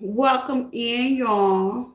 Welcome in, y'all.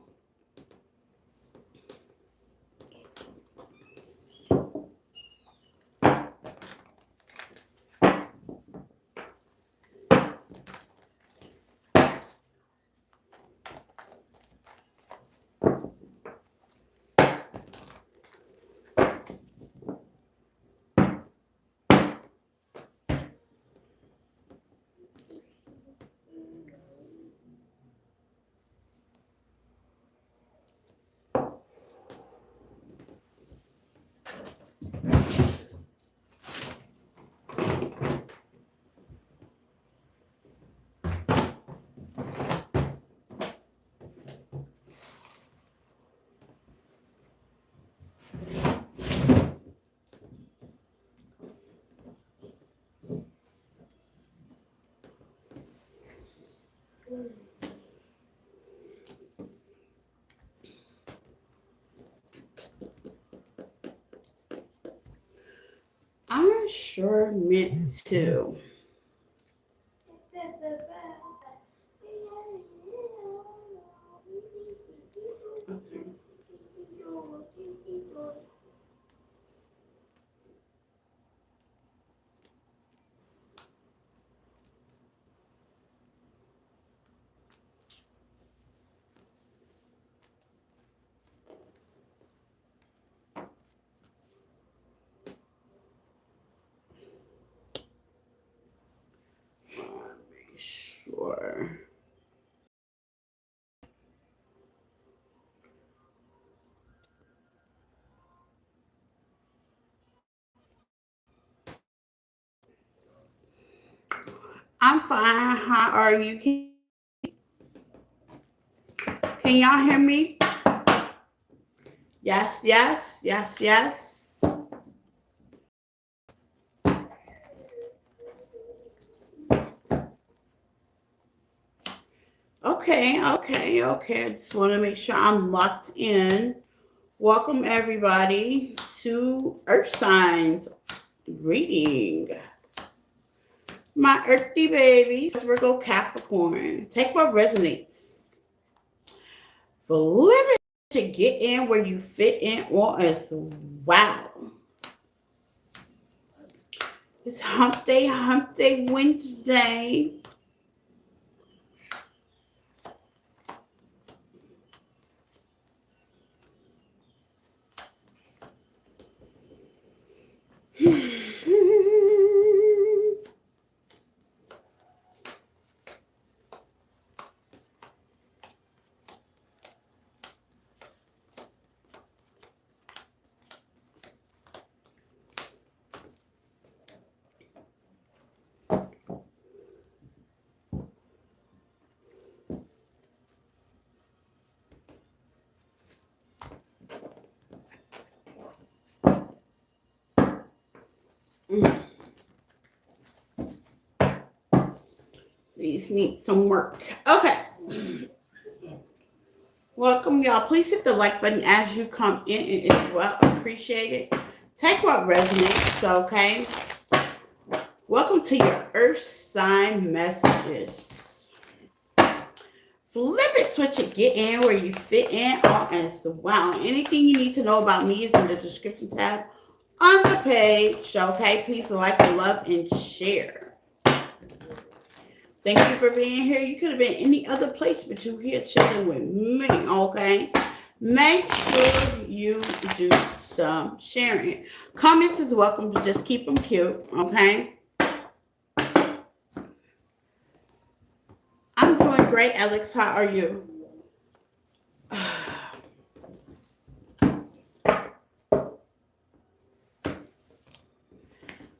I sure meant to. Okay. Make sure. I'm fine. How are you? Can y'all hear me? Yes, yes, yes, yes. Okay. I just want to make sure I'm locked in. Welcome, everybody, to Earth Signs reading. My earthy babies, Virgo, Capricorn. Take what resonates. Flip it to get in where you fit in or as wow. It's hump day Wednesday. These need some work. Okay. Welcome, y'all. Please hit the like button as you come in. It is well appreciated. Take what resonates, okay? Welcome to your Earth sign messages. Flip it, switch it, get in where you fit in. Oh, and so, wow. Anything you need to know about me is in the description tab on the page, okay? Please like, love, and share. Thank you for being here. You could have been any other place, but you're here chilling with me, okay? Make sure you do some sharing. Comments is welcome, to just keep them cute, okay? I'm doing great, Alex. How are you?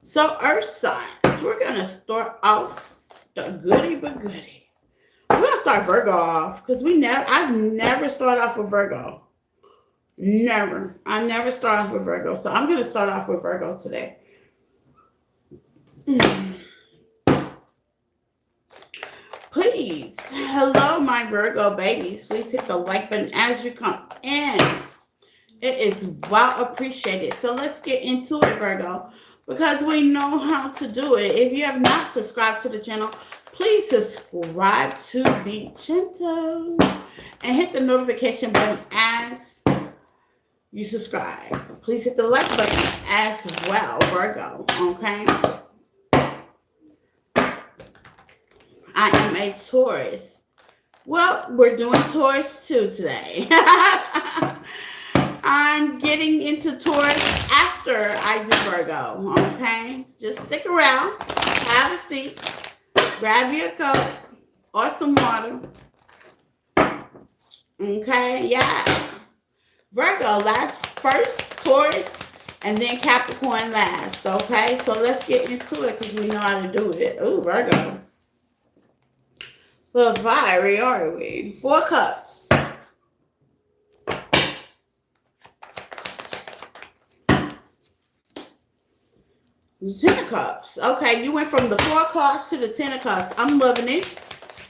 So, Earth signs, we're going to start off the goody but goody. We're going to start Virgo off because I never start off with Virgo. Never. I never start off with Virgo. So, I'm going to start off with Virgo today. Please, hello, my Virgo babies. Please hit the like button as you come in. It is well appreciated. So let's get into it, Virgo, because we know how to do it. If you have not subscribed to the channel, Please subscribe to the channel and hit the notification button as you subscribe. Please hit the like button as well, Virgo. Okay. I am a Taurus. Well, we're doing Taurus too today. I'm getting into Taurus after I do Virgo. Okay. Just stick around. Have a seat. Grab your cup or some water. Okay. Yeah. Virgo first, Taurus, and then Capricorn last. Okay, so let's get into it because we know how to do it. Oh, Virgo. Little fiery, are we? 4 cups. The 10 of cups. Okay, you went from the 4 cups to the 10 of cups. I'm loving it.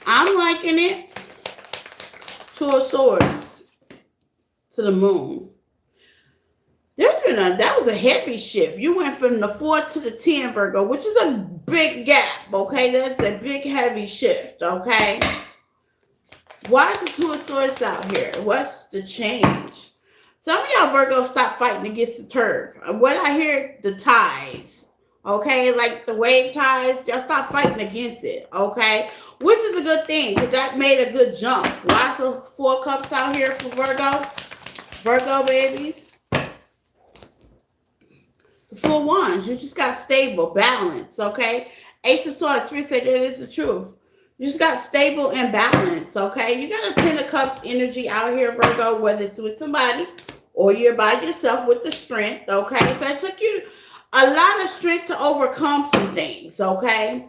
I'm liking it. 2 of swords. To the moon. That was a heavy shift. You went from the 4 to the 10, Virgo, which is a big gap, okay? That's a big, heavy shift, okay? Why is the 2 of swords out here? What's the change? Some of y'all Virgos stop fighting against the turd. What I hear, the tides, okay? Like the wave tides, y'all stop fighting against it, okay? Which is a good thing, because that made a good jump. Why the 4 cups out here for Virgo? Virgo babies. The 4 wands. You just got stable, balance, okay? Ace of swords. Spirit said that is the truth. You just got stable and balance, okay? You got a 10 of cups energy out here, Virgo, whether it's with somebody or you're by yourself with the strength, okay? So it took you a lot of strength to overcome some things, okay?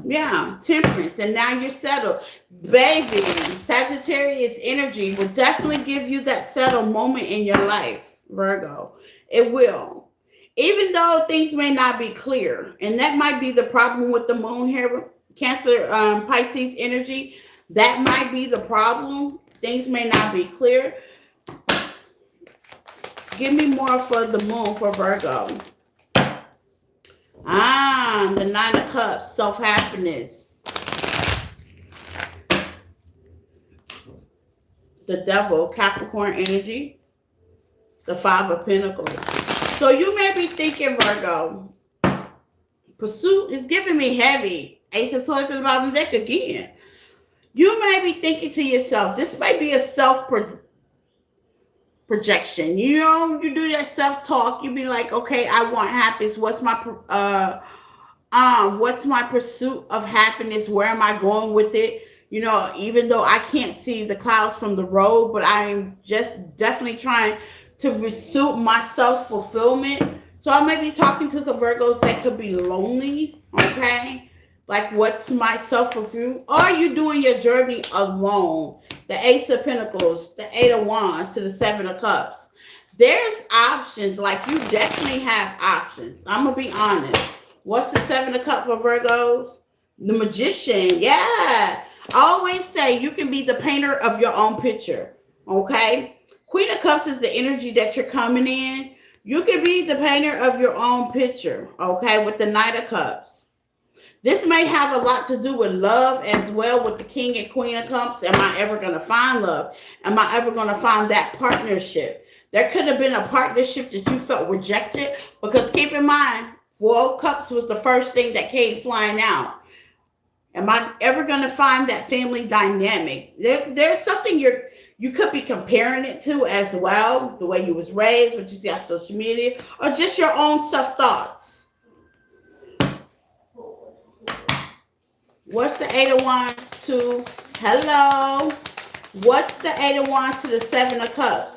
Yeah, temperance, and now you're settled. Baby, Sagittarius energy will definitely give you that settled moment in your life, Virgo. It will. Even though things may not be clear, and that might be the problem with the moon here, Cancer, Pisces energy. That might be the problem. Things may not be clear. Give me more for the moon for Virgo. The 9 of cups, self-happiness. The devil, Capricorn energy. The 5 of pentacles. So you may be thinking, Virgo, pursuit is giving me heavy. Ace of swords at the bottom of the deck again. You may be thinking to yourself, this may be a self-projection. You know, you do that self-talk. You be like, okay, I want happiness. What's my pursuit of happiness? Where am I going with it? You know, even though I can't see the clouds from the road, but I'm just definitely trying to pursue my self-fulfillment. So I may be talking to some Virgos that could be lonely, okay? Like, what's my self-fulfillment? Are you doing your journey alone? The Ace of Pentacles, the 8 of Wands to the 7 of Cups. There's options. Like, you definitely have options. I'm going to be honest. What's the 7 of Cups for Virgos? The Magician. Yeah. I always say you can be the painter of your own picture, okay? Queen of Cups is the energy that you're coming in. You can be the painter of your own picture, okay, with the Knight of Cups. This may have a lot to do with love as well with the King and Queen of Cups. Am I ever going to find love? Am I ever going to find that partnership? There could have been a partnership that you felt rejected, because keep in mind, 4 of Cups was the first thing that came flying out. Am I ever going to find that family dynamic? There's something you could be comparing it to as well, the way you was raised, what you see on social media, or just your own self-thoughts. What's the 8 of Wands to? Hello. What's the 8 of Wands to the 7 of Cups?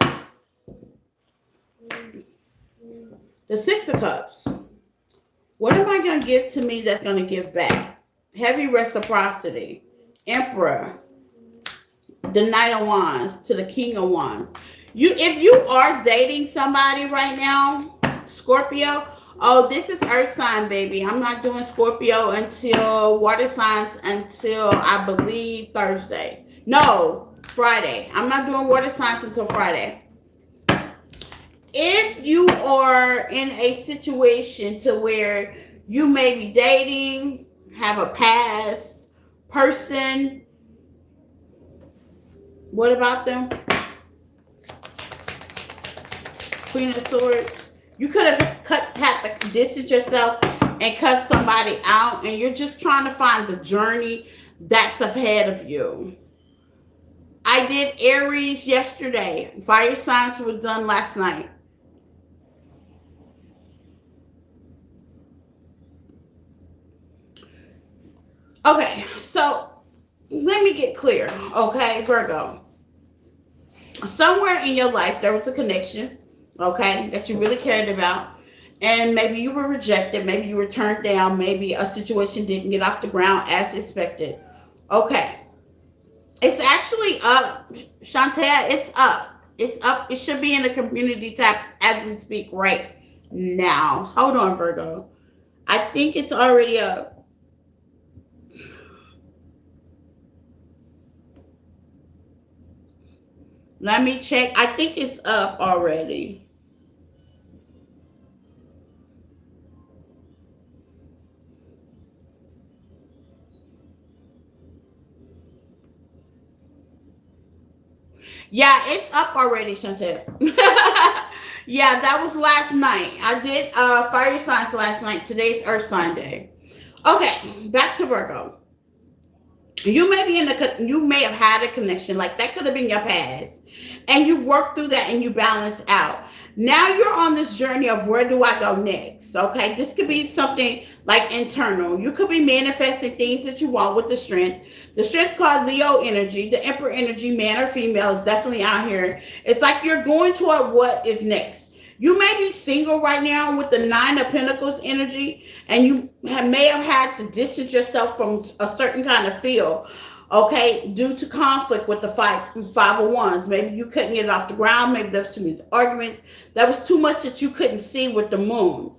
The 6 of Cups. What am I going to give to me that's going to give back? Heavy reciprocity. Emperor. The Knight of Wands to the King of Wands. If you are dating somebody right now, Scorpio, oh, this is Earth sign, baby. I'm not doing Scorpio until water signs until I believe Thursday. No, Friday. I'm not doing water signs until Friday. If you are in a situation to where you may be dating, have a past, person, what about them? Queen of Swords. You could have had to distance yourself and cut somebody out, and you're just trying to find the journey that's ahead of you. I did Aries yesterday. Fire signs were done last night. Okay, so let me get clear. Okay, Virgo. Somewhere in your life there was a connection, okay, that you really cared about. And maybe you were rejected, maybe you were turned down, maybe a situation didn't get off the ground as expected. Okay. It's actually up, Chantel. It's up. It's up. It should be in the community tab as we speak right now. Hold on, Virgo. I think it's already up. Let me check. I think it's up already. Yeah, it's up already, Chantel. Yeah, that was last night. I did fire signs last night. Today's Earth sign day. Okay, back to Virgo. You may be you may have had a connection, like that could have been your past, and you work through that and you balance out. Now you're on this journey of where do I go next? Okay, this could be something like internal. You could be manifesting things that you want with the strength. The strength called Leo energy, the Emperor energy, man or female, is definitely out here. It's like you're going toward what is next. You may be single right now with the Nine of Pentacles energy, and you may have had to distance yourself from a certain kind of feel, okay, due to conflict with the five of wands. Maybe you couldn't get it off the ground. Maybe there was too many arguments. There was too much that you couldn't see with the moon.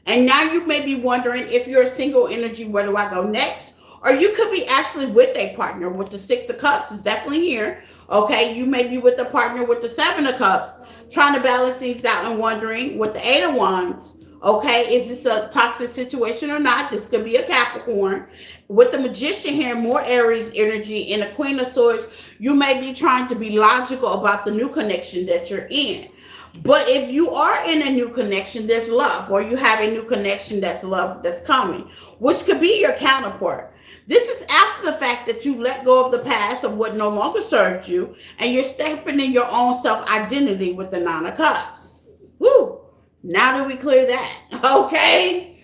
And now you may be wondering, if you're a single energy, where do I go next? Or you could be actually with a partner. With the Six of Cups is definitely here. Okay, you may be with a partner with the Seven of Cups, trying to balance things out and wondering with the Eight of Wands. Okay, is this a toxic situation or not? This could be a Capricorn. With the Magician here, more Aries energy, and the Queen of Swords, you may be trying to be logical about the new connection that you're in. But if you are in a new connection, there's love, or you have a new connection that's love that's coming, which could be your counterpart. This is after the fact that you let go of the past, of what no longer served you, and you're stepping in your own self-identity with the Nine of Cups. Woo! Now that we clear that, okay?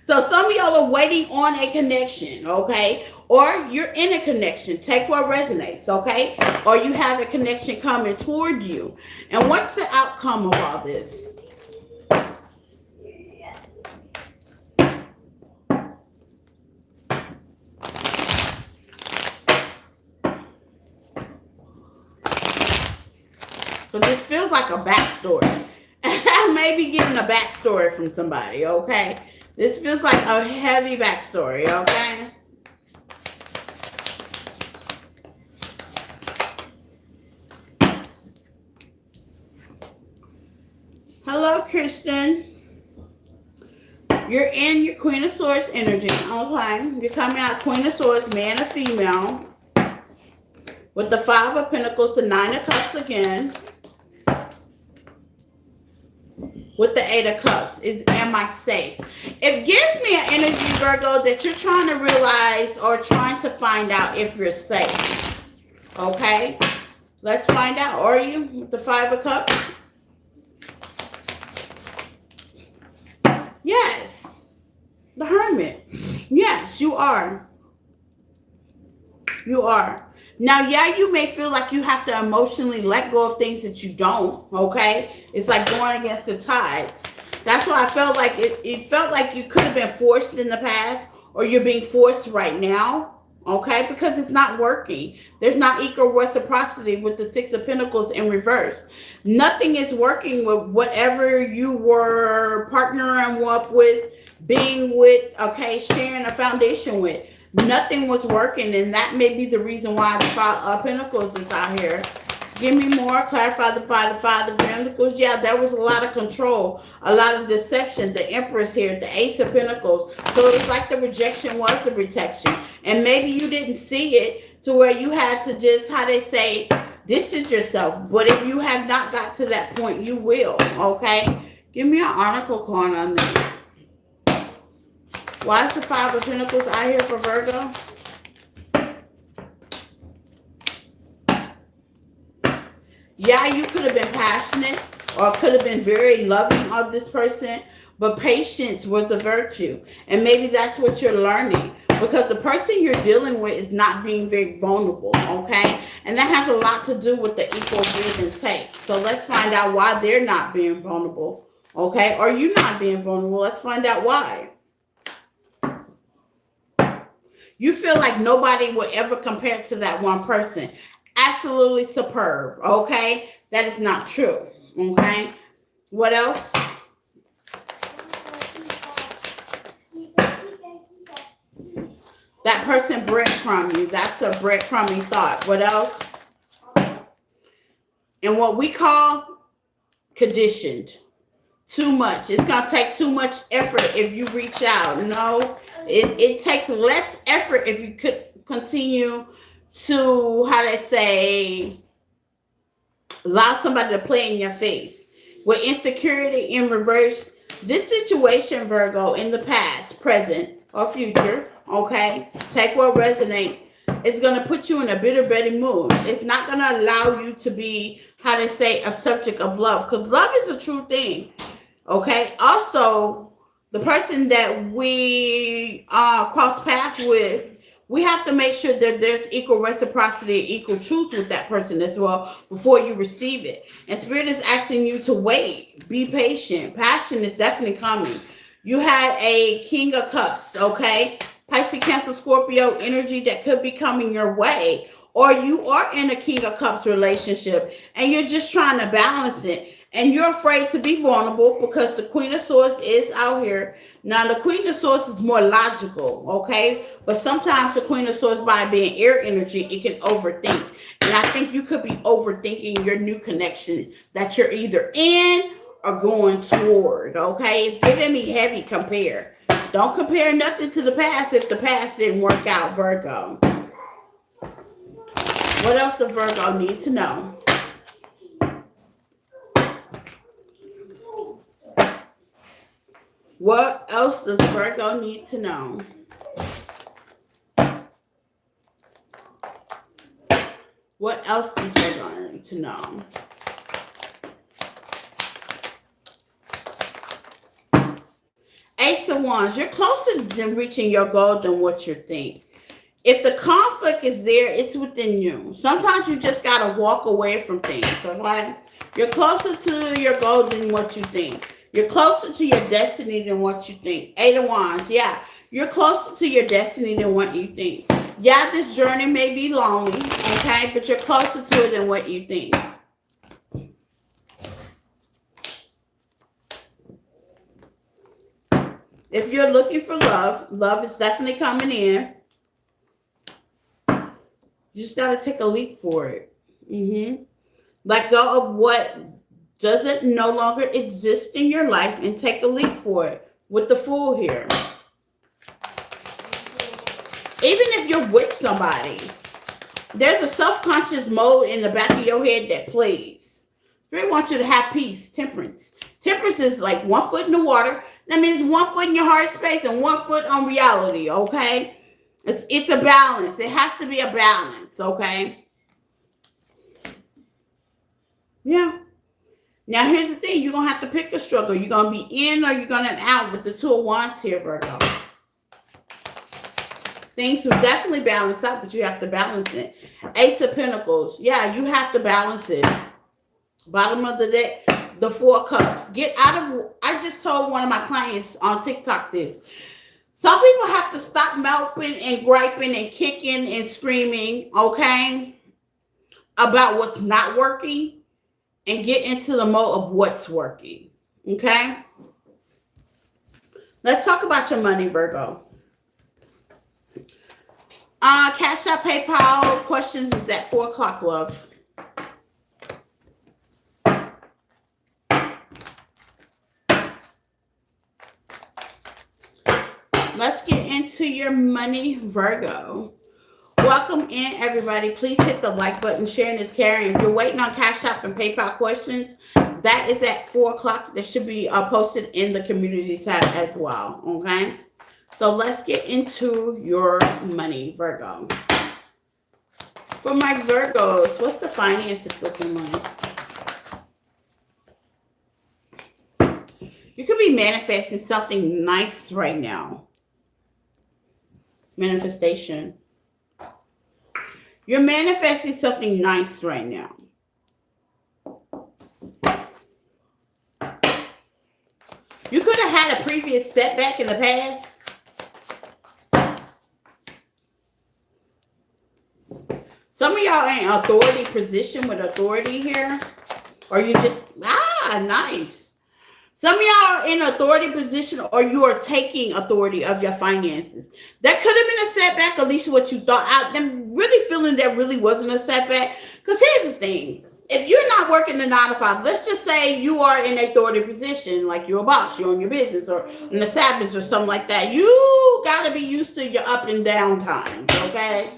So some of y'all are waiting on a connection, okay? Or you're in a connection. Take what resonates, okay? Or you have a connection coming toward you. And what's the outcome of all this? So this feels like a backstory. I may be giving a backstory from somebody, okay? This feels like a heavy backstory, okay? Hello, Kristen. You're in your Queen of Swords energy, okay? You're coming out Queen of Swords, man or female. With the Five of Pentacles, the Nine of Cups again. With the Eight of Cups, am I safe? It gives me an energy, Virgo, that you're trying to realize or trying to find out if you're safe. Okay? Let's find out. Are you with the Five of Cups? Yes. The Hermit. Yes, you are. You are. Now, yeah, you may feel like you have to emotionally let go of things that you don't, okay? It's like going against the tides. That's why I felt like it felt like you could have been forced in the past, or you're being forced right now, okay? Because it's not working. There's not equal reciprocity with the Six of Pentacles in reverse. Nothing is working with whatever you were partnering up with, being with, okay, sharing a foundation with. Nothing was working, and that may be the reason why the Five of Pentacles is out here. Give me more. Clarify the five of Pentacles. Yeah, there was a lot of control, a lot of deception. The Empress here, the Ace of Pentacles. So it's like the rejection was the protection. And maybe you didn't see it to where you had to just, how they say, distance yourself. But if you have not got to that point, you will. Okay? Give me an oracle card on this. Why is the Five of Pentacles out here for Virgo? Yeah, you could have been passionate or could have been very loving of this person, but patience was a virtue. And maybe that's what you're learning, because the person you're dealing with is not being very vulnerable, okay? And that has a lot to do with the equal give and take. So let's find out why they're not being vulnerable, okay? Or you not being vulnerable. Let's find out why. You feel like nobody will ever compare to that one person. Absolutely superb, okay? That is not true, okay? What else? That person breadcrumb you. That's a breadcrumbing thought. What else? And what we call conditioned. Too much. It's going to take too much effort if you reach out. No, it takes less effort if you could continue to, how they say, allow somebody to play in your face. With insecurity in reverse, this situation, Virgo, in the past, present, or future, okay, take what resonates, it's going to put you in a bitter, betty mood. It's not going to allow you to be, how they say, a subject of love, because love is a true thing, okay? Also, the person that we cross paths with, we have to make sure that there's equal reciprocity, equal truth with that person as well before you receive it. And Spirit is asking you to wait, be patient. Passion is definitely coming. You had a King of Cups, okay? Pisces, Cancer, Scorpio energy that could be coming your way. Or you are in a King of Cups relationship and you're just trying to balance it. And you're afraid to be vulnerable because the Queen of Swords is out here. Now, the Queen of Swords is more logical, okay? But sometimes the Queen of Swords, by being air energy, it can overthink. And I think you could be overthinking your new connection that you're either in or going toward, okay? It's giving me heavy compare. Don't compare nothing to the past if the past didn't work out, Virgo. What else does Virgo need to know? What else does Virgo need to know? What else does Virgo need to know? Ace of Wands, you're closer to reaching your goal than what you think. If the conflict is there, it's within you. Sometimes you just got to walk away from things, okay? You're closer to your goal than what you think. You're closer to your destiny than what you think. Eight of Wands, yeah. You're closer to your destiny than what you think. Yeah, this journey may be lonely, okay? But you're closer to it than what you think. If you're looking for love, love is definitely coming in. You just got to take a leap for it. Let go of what doesn't no longer exist in your life and take a leap for it with the Fool here. Even if you're with somebody, there's a self-conscious mode in the back of your head that plays. They want you to have peace, temperance. Temperance is like 1 foot in the water. That means 1 foot in your heart space and 1 foot on reality, okay? It's a balance. It has to be a balance, okay? Yeah. Now, here's the thing. You're going to have to pick a struggle. You're going to be in or you're going to be out with the Two of Wands here, Virgo. Things will definitely balance out, but you have to balance it. Ace of Pentacles. Yeah, you have to balance it. Bottom of the deck, the Four Cups. Get out of... I just told one of my clients on TikTok this. Some people have to stop moping and griping and kicking and screaming, okay, about what's not working. And get into the mode of what's working. Okay? Let's talk about your money, Virgo. Cash App, PayPal questions is at 4 o'clock, love. into your money, Virgo. Welcome in, everybody. Please hit the like button. Sharing is caring. If you're waiting on Cash App and PayPal questions, that is at 4 o'clock. That should be posted in the community tab as well. Okay? So let's get into your money, Virgo. For my Virgos, what's the finances looking like? You could be manifesting something nice right now. Manifestation. You're manifesting something nice right now. You could have had a previous setback in the past. Some of y'all in authority position with authority here. Or you just, nice. Some of y'all are in authority position or you are taking authority of your finances. That could have been a setback, at least what you thought. I'm really feeling that really wasn't a setback. Because here's the thing. If you're not working the 9 to 5, let's just say you are in authority position, like you're a boss, you're in your business or an establishment or something like that. You got to be used to your up and down times, okay?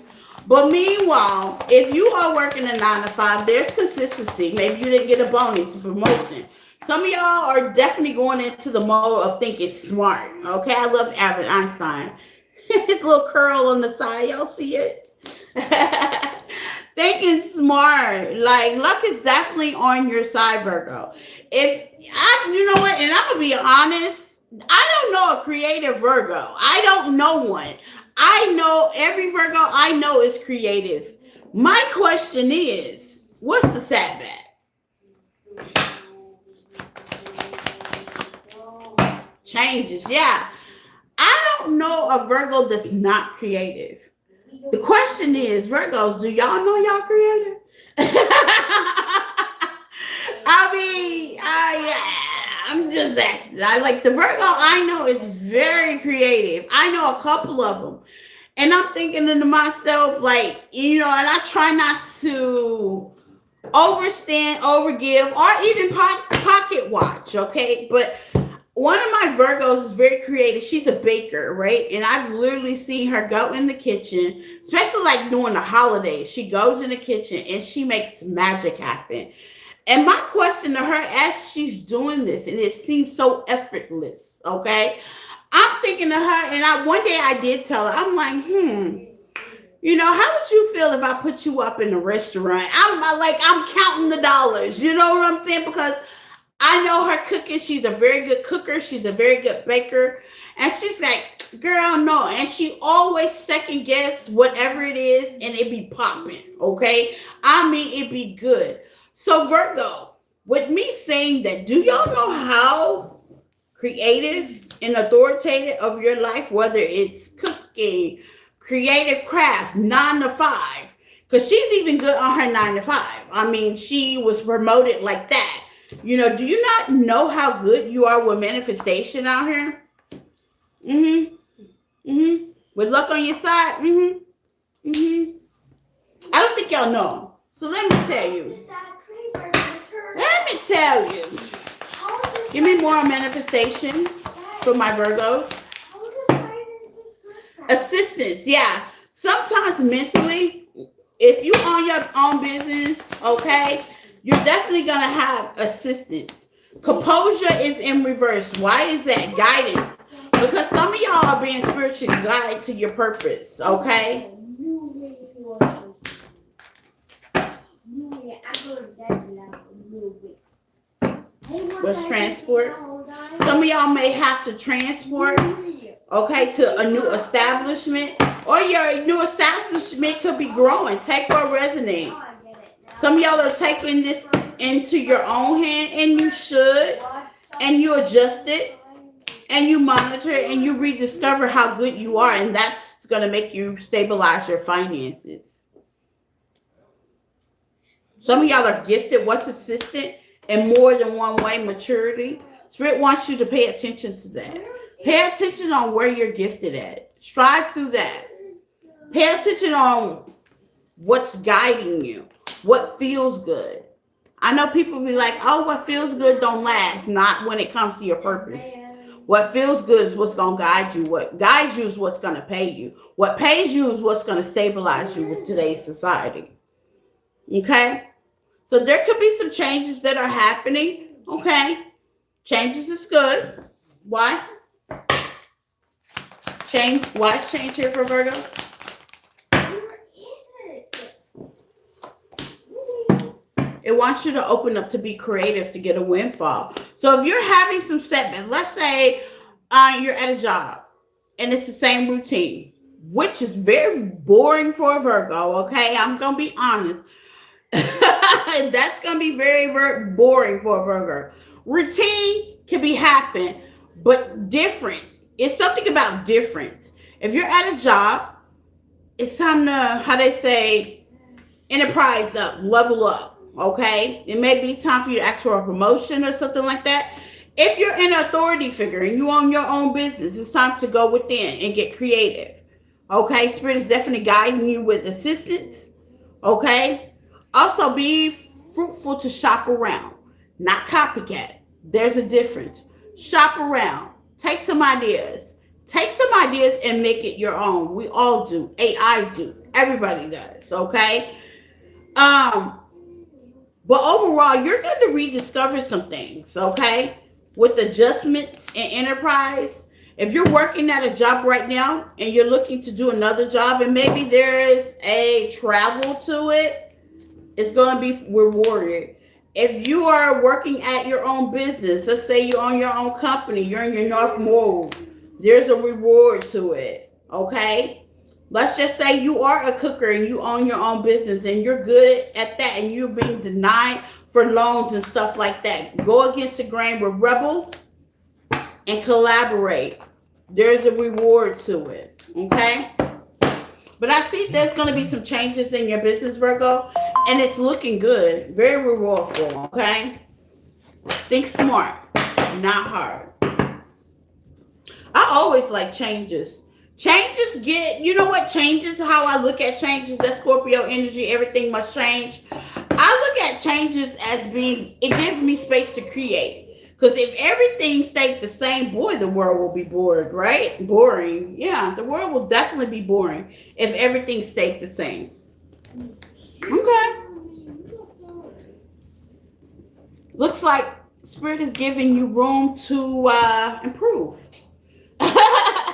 But meanwhile, if you are working a 9 to 5, there's consistency. Maybe you didn't get a bonus, a promotion. Some of y'all are definitely going into the mode of thinking smart. Okay, I love Albert Einstein. His little curl on the side, y'all see it? Thinking smart. Like, luck is definitely on your side, Virgo. You know what, and I'm going to be honest, I don't know a creative Virgo. I don't know one. I know every Virgo I know is creative. My question is, what's the setback? Changes, yeah. I don't know a Virgo that's not creative. The question is, Virgos, do y'all know y'all creative? I'm just asking. I like the Virgo I know is very creative. I know a couple of them. And I'm thinking to myself, like, and I try not to overstand, overgive, or even pocket watch, okay? But one of my Virgos is very creative. She's a baker, right? And I've literally seen her go in the kitchen, especially like during the holidays. She goes in the kitchen and she makes magic happen. And my question to her as she's doing this, and it seems so effortless, okay? I'm thinking to her, and one day I did tell her, I'm like, how would you feel if I put you up in a restaurant? I'm counting the dollars, you know what I'm saying? Because I know her cooking. She's a very good cooker. She's a very good baker. And she's like, girl, no. And she always second guess whatever it is, and it be popping, okay? It be good. So Virgo, with me saying that, do y'all know how creative and authoritative of your life, whether it's cooking, creative craft, 9 to 5, because she's even good on her 9 to 5. She was promoted like that. Do you not know how good you are with manifestation out here? With luck on your side? I don't think y'all know. So let me tell you. Give me more manifestation for my Virgos. Assistance, yeah. Sometimes mentally, if you own your own business, okay, you're definitely going to have assistance. Composure is in reverse. Why is that? Guidance. Because some of y'all are being spiritually guided to your purpose, okay? What's transport? Some of y'all may have to transport, okay, to a new establishment. Or your new establishment could be growing. Take what resonates. Some of y'all are taking this into your own hand, and you should, and you adjust it, and you monitor it, and you rediscover how good you are, and that's going to make you stabilize your finances. Some of y'all are gifted. What's assistant in more than one way? Maturity. Spirit wants you to pay attention to that. Pay attention on where you're gifted at. Strive through that. Pay attention on what's guiding you. What feels good. I know people be like, oh, what feels good don't last. Not when it comes to your purpose. What feels good is what's going to guide you. What guides you is what's going to pay you. What pays you is what's going to stabilize you with today's society. Okay? So there could be some changes that are happening. Okay? Changes is good. Why? Change. Why is change here for Virgo? It wants you to open up to be creative to get a windfall. So if you're having some setbacks, let's say you're at a job and it's the same routine, which is very boring for a Virgo, okay? I'm going to be honest. That's going to be very, very boring for a Virgo. Routine can be happen, but different. It's something about different. If you're at a job, it's time to, how they say, enterprise up, level up. Okay, it may be time for you to ask for a promotion or something like that. If you're an authority figure and you own your own business, it's time to go within and get creative. Okay, Spirit is definitely guiding you with assistance. Okay, also be fruitful to shop around, not copycat. There's a difference. Shop around, take some ideas and make it your own. We all do. AI do. Everybody does. Okay. But overall, you're going to rediscover some things, okay? With adjustments and enterprise. If you're working at a job right now and you're looking to do another job and maybe there's a travel to it, it's going to be rewarded. If you are working at your own business, let's say you own your own company, you're in your North Mode, there's a reward to it, okay? Let's just say you are a cooker and you own your own business and you're good at that and you're being denied for loans and stuff like that. Go against the grain with Rebel and collaborate. There's a reward to it, okay? But I see there's going to be some changes in your business, Virgo, and it's looking good. Very rewardful, okay? Think smart, not hard. I always like changes. Changes you know what changes, how I look at changes, that Scorpio energy, everything must change. I look at changes as being, it gives me space to create. Because if everything stayed the same, boy, the world will be bored, right? Boring. Yeah, the world will definitely be boring if everything stayed the same. Okay. Looks like Spirit is giving you room to improve.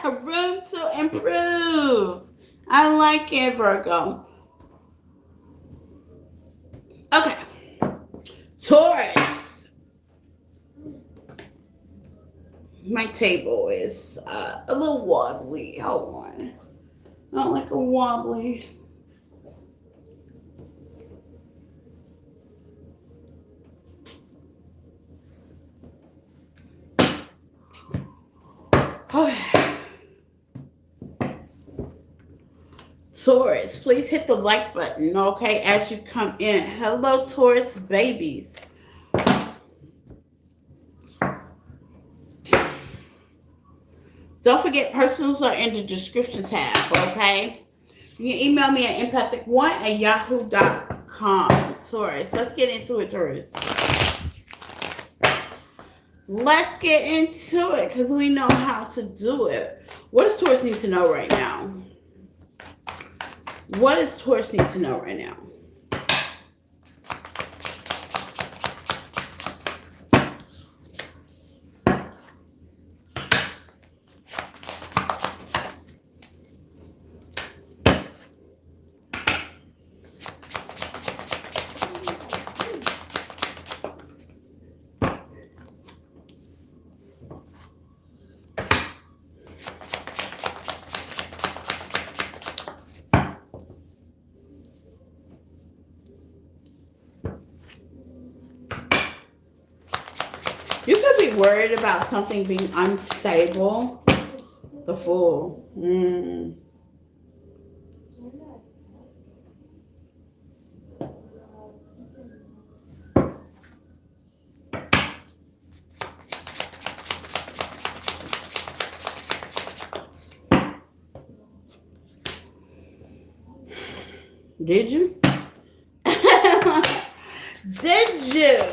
Room to improve. I like it, Virgo. Okay. Taurus. My table is a little wobbly. Hold on. I don't like a wobbly. Okay. Taurus, please hit the like button, okay, as you come in. Hello, Taurus babies. Don't forget, personals are in the description tab, okay? You can email me at empathic1@yahoo.com. Taurus, let's get into it, Taurus. Let's get into it because we know how to do it. What does Taurus need to know right now? What does Taurus need to know right now? You could be worried about something being unstable. The Fool. Did you? Did you?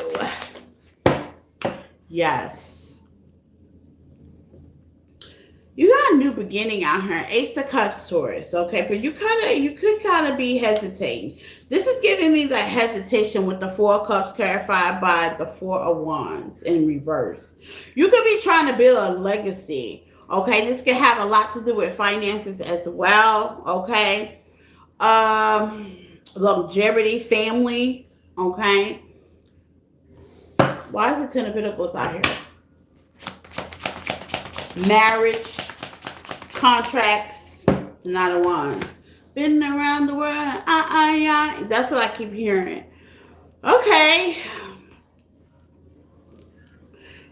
Yes. got a new beginning out here. Ace of Cups, Taurus. Okay, but you could kind of be hesitating. This is giving me that hesitation with the Four of Cups clarified by the Four of Wands in reverse. You could be trying to build a legacy. Okay, this could have a lot to do with finances as well. Okay, longevity, family. Okay, why is the Ten of Pentacles out here? Marriage, contracts, not a one. Been around the world, that's what I keep hearing. Okay.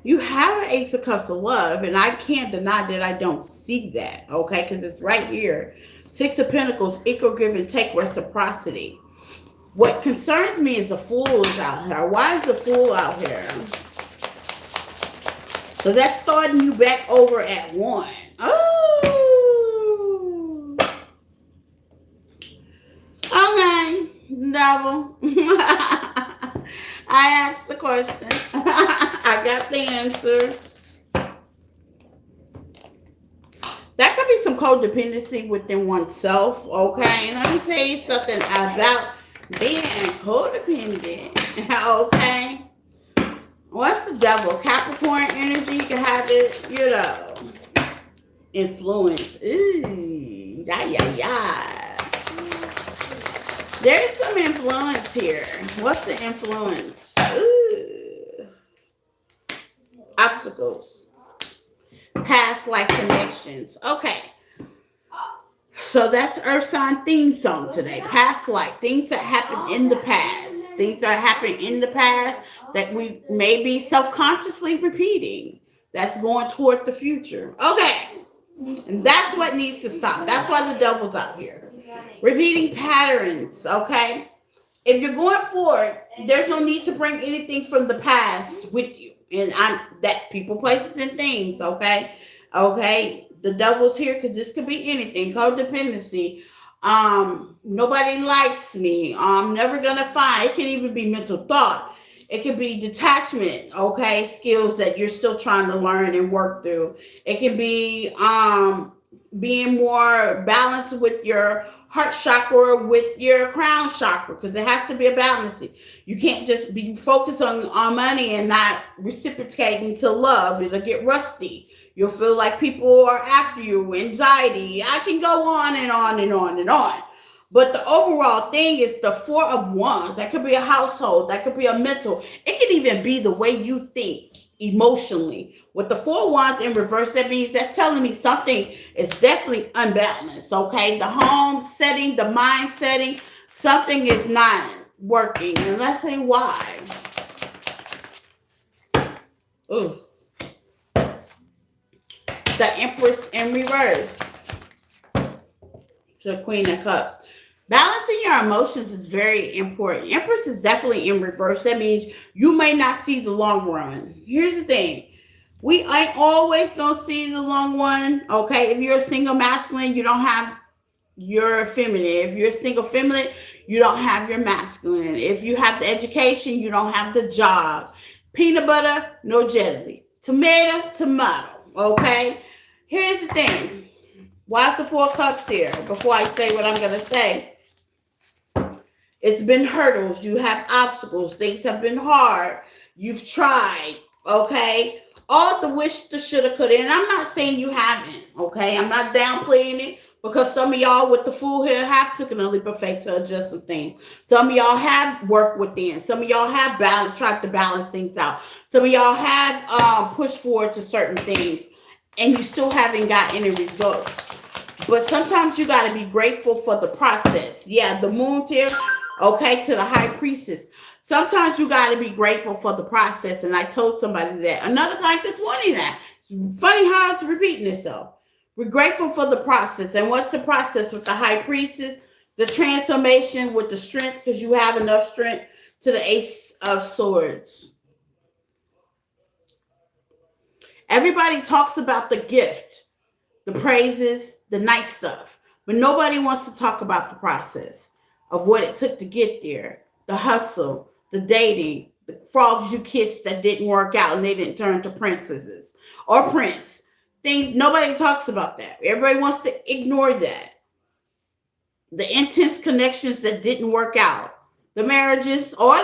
You have an Ace of Cups of love, and I can't deny that I don't see that, okay? Because it's right here. Six of Pentacles, equal give and take, reciprocity. What concerns me is the Fool is out here. Why is the Fool out here? Because that's starting you back over at one. Oh. Okay. Devil. I asked the question. I got the answer. That could be some codependency within oneself, okay? Let me tell you something about being codependent, okay? What's the Devil? Capricorn energy, you can have it, influence. Ooh, yeah. There's some influence here. What's the influence? Ooh. Obstacles. Past life connections. Okay. So that's Earth sign theme song today. Past life. Things that happened in the past. Things that are happening in the past that we may be self-consciously repeating. That's going toward the future. Okay. And that's what needs to stop. That's why the Devil's out here. Repeating patterns, okay? If you're going forward, there's no need to bring anything from the past with you. And that people, places, and things, okay? Okay? The Devil's here because this could be anything. Codependency. Nobody likes me. I'm never gonna find. It can even be mental thought. It could be detachment, okay? Skills that you're still trying to learn and work through. It can be being more balanced with your heart chakra, with your crown chakra, because it has to be a balance. You can't just be focused on money and not reciprocating to love. It'll get rusty. You'll feel like people are after you, anxiety. I can go on and on and on and on. But the overall thing is the Four of Wands. That could be a household. That could be a mental. It could even be the way you think emotionally. With the Four of Wands in reverse, that means that's telling me something is definitely unbalanced, okay? The home setting, the mind setting, something is not working. And let's see why. Ooh. The Empress in reverse. The Queen of Cups. Balancing your emotions is very important. Empress is definitely in reverse. That means you may not see the long run. Here's the thing. We ain't always going to see the long one, okay? If you're a single masculine, you don't have your feminine. If you're a single feminine, you don't have your masculine. If you have the education, you don't have the job. Peanut butter, no jelly. Tomato, okay? Here's the thing. Why is the Four of Cups here? Before I say what I'm going to say. It's been hurdles. You have obstacles. Things have been hard. You've tried, okay? All the wish, the shoulda, coulda. And I'm not saying you haven't, okay? I'm not downplaying it because some of y'all with the Fool here have taken a leap of faith to adjust some things. Some of y'all have worked within. Some of y'all have tried to balance things out. Some of y'all have pushed forward to certain things and you still haven't got any results. But sometimes you got to be grateful for the process. Yeah, the Moon's here, okay, to the High Priestess. Sometimes you got to be grateful for the process. And I told somebody that. Another time this morning that. Funny how it's repeating itself. We're grateful for the process. And what's the process with the High Priestess? The transformation with the strength, because you have enough strength, to the Ace of Swords. Everybody talks about the gift, the praises, the nice stuff. But nobody wants to talk about the process of what it took to get there. The hustle, the dating, the frogs you kissed that didn't work out and they didn't turn to princesses or prince. things, nobody talks about that. Everybody wants to ignore that. The intense connections that didn't work out. The marriages or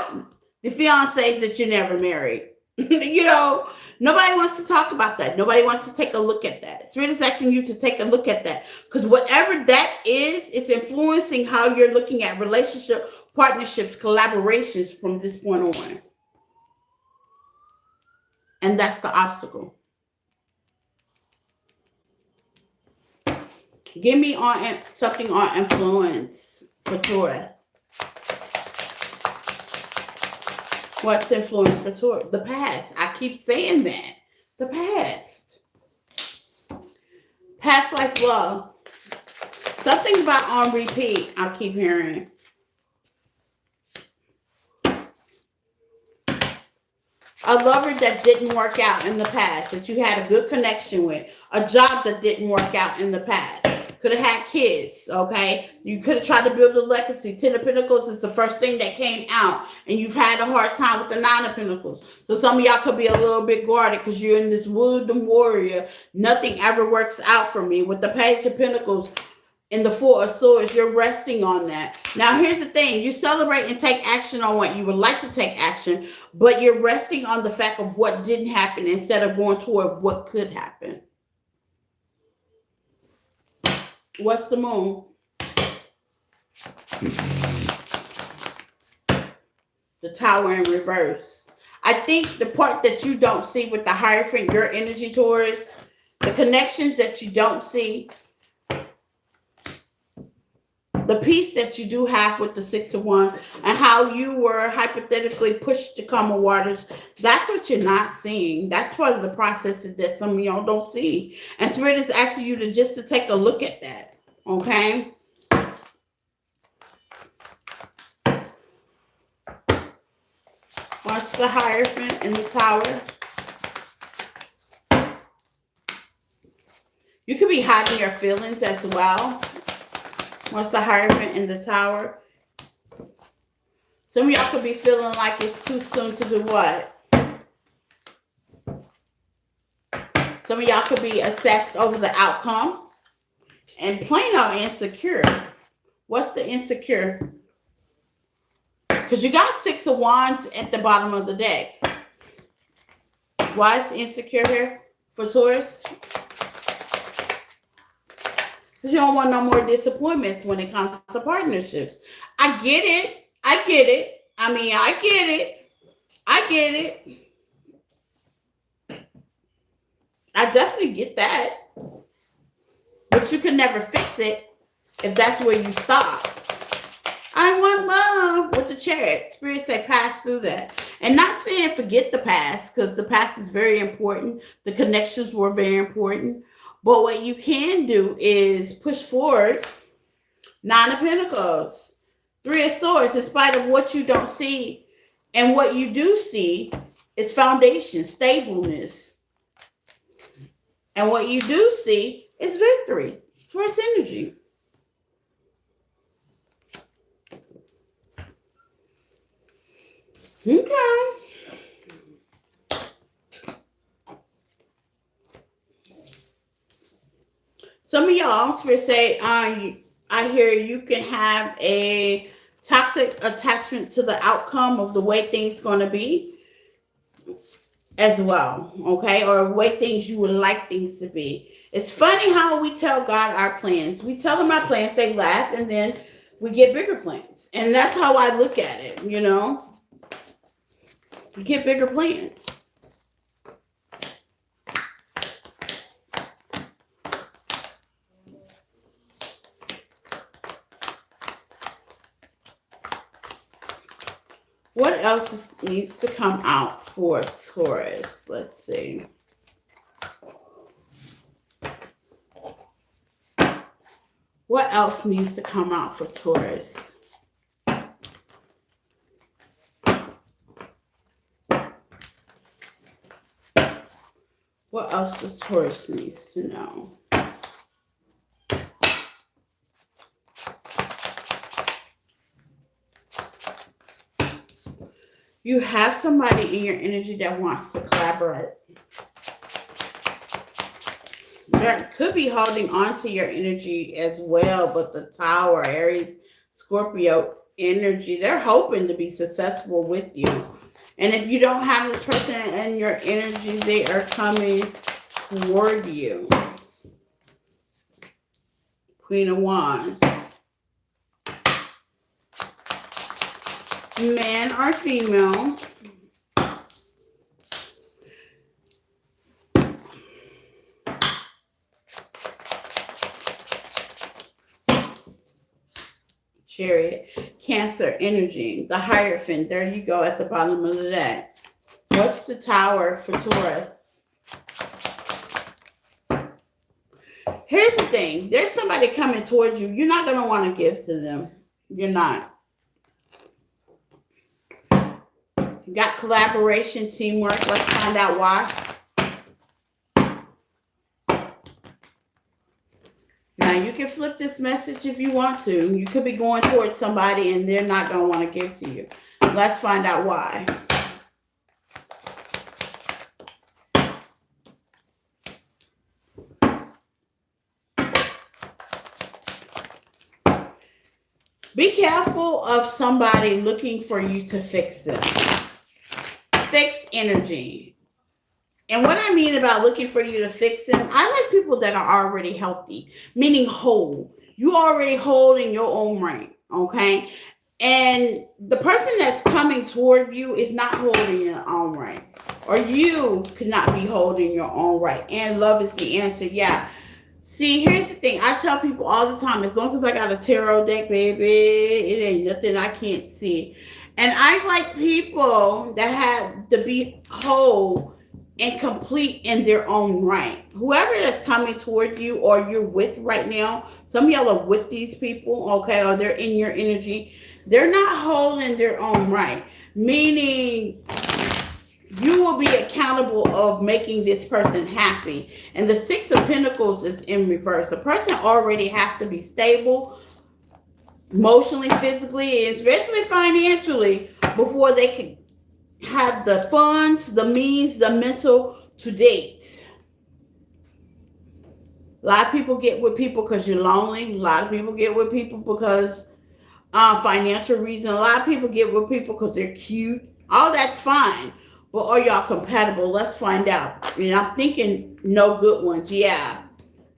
the fiancés that you never married. You know, nobody wants to talk about that. Nobody wants to take a look at that. Spirit is asking you to take a look at that. Because whatever that is, it's influencing how you're looking at relationship, partnerships, collaborations from this point on. And that's the obstacle. Give me on something on influence for Taurus. What's influence for Taurus? The past. I keep saying that. The past. Past life love. Something about on repeat. I keep hearing. A lover that didn't work out in the past, that you had a good connection with. A job that didn't work out in the past. Could have had kids, okay? You could have tried to build a legacy. 10 of Pentacles is the first thing that came out. And you've had a hard time with the 9 of Pentacles. So some of y'all could be a little bit guarded because you're in this wisdom warrior. Nothing ever works out for me. With the Page of Pentacles and the 4 of Swords, you're resting on that. Now, here's the thing. You celebrate and take action on what you would like to take action. But you're resting on the fact of what didn't happen instead of going toward what could happen. What's the moon? The Tower in reverse. I think the part that you don't see with the Hierophant, your energy Taurus, the connections that you don't see, the peace that you do have with the 6 of Wands, and how you were hypothetically pushed to calmer waters, that's what you're not seeing. That's part of the process that some of y'all don't see. And Spirit is asking you to just to take a look at that, okay? Watch the Hierophant in the Tower. You could be hiding your feelings as well. What's the Hierophant in the Tower? Some of y'all could be feeling like it's too soon to do what? Some of y'all could be obsessed over the outcome and plain out insecure. What's the insecure? Because you got 6 of Wands at the bottom of the deck. Why is insecure here for Taurus? Because you don't want no more disappointments when it comes to partnerships. I get it. I get it. I mean, I get it. I get it. I definitely get that. But you can never fix it if that's where you stop. I want love with the Chariot. Spirit say pass through that. And not saying forget the past, because the past is very important. The connections were very important. But what you can do is push forward. 9 of Pentacles. 3 of Swords. In spite of what you don't see and what you do see is foundation, stableness. And what you do see is victory. Taurus energy. Okay. Some of y'all, Spirit say, I hear you can have a toxic attachment to the outcome of the way things going to be as well, okay? Or the way things you would like things to be. It's funny how we tell God our plans. We tell them our plans, they laugh, and then we get bigger plans. And that's how I look at it, you know? You get bigger plans. What else needs to come out for Taurus? Let's see. What else needs to come out for Taurus? What else does Taurus needs to know? You have somebody in your energy that wants to collaborate. There could be holding on to your energy as well, but the Tower, Aries, Scorpio energy, they're hoping to be successful with you. And if you don't have this person in your energy, they are coming toward you. Queen of Wands. Man or female. Chariot, Cancer energy, the Hierophant. There you go at the bottom of the deck. What's the Tower for Taurus? Here's the thing. There's somebody coming towards you. You're not going to want to give to them. You're not. You got collaboration, teamwork. Let's find out why. Now, you can flip this message if you want to. You could be going towards somebody and they're not going to want to give to you. Let's find out why. Be careful of somebody looking for you to fix them. Fix energy. And what I mean about looking for you to fix them, I like people that are already healthy, meaning whole. You already whole in your own right, okay? And the person that's coming toward you is not holding your own right. Or you could not be holding your own right. And love is the answer, yeah. See, here's the thing. I tell people all the time, as long as I got a tarot deck, baby, it ain't nothing I can't see. And I like people that have to be whole and complete in their own right. Whoever that's coming toward you or you're with right now, some of y'all are with these people, okay, or they're in your energy, they're not holding their own right. Meaning you will be accountable of making this person happy. And the Six of Pentacles is in reverse. The person already has to be stable, emotionally, physically, and especially financially before they can have the funds, the means, the mental to date. A lot of people get with people because you're lonely. A lot of people get with people because financial reason. A lot of people get with people because they're cute. All that's fine. But are y'all compatible? Let's find out. And I'm thinking no good ones. Yeah.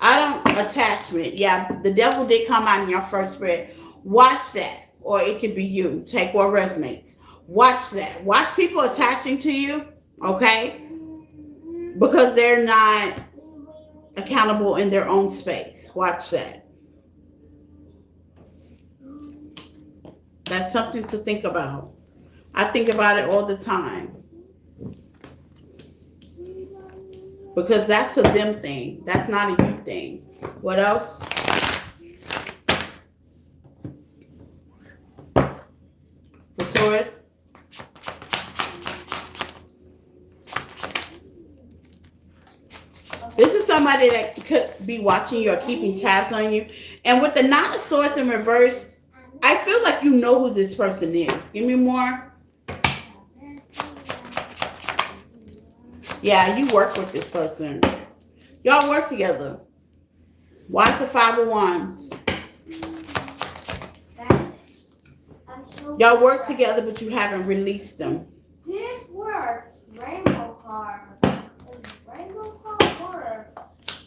I don't attachment. Yeah, the devil did come out in your first spread. Watch that. Or it could be you. Take what resonates. Watch that. Watch people attaching to you, okay? Because they're not accountable in their own space. Watch that. That's something to think about. I think about it all the time. Because that's a them thing. That's not a you thing. What else? For Taurus. This is somebody that could be watching you or keeping tabs on you. And with the Nine of Swords in reverse, I feel like you know who this person is. Give me more. Yeah, you work with this person. Y'all work together. Why is the Five of Wands? Y'all work together, but you haven't released them. This works. Rainbow card. Rainbow card works.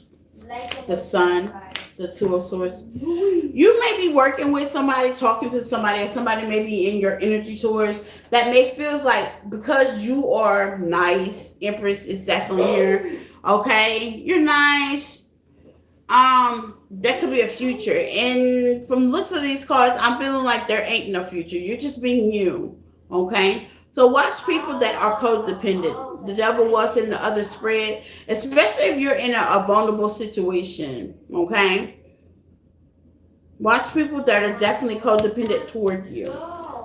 Like The Sun, the Two of Swords. You may be working with somebody, talking to somebody, or somebody may be in your energy towards that may feels like because you are nice, Empress is definitely here. Okay, you're nice. That could be a future. And from looks of these cards, I'm feeling like there ain't no future. You're just being you. Okay? So watch people that are codependent. The devil was in the other spread, especially if you're in a vulnerable situation. Okay? Watch people that are definitely codependent toward you.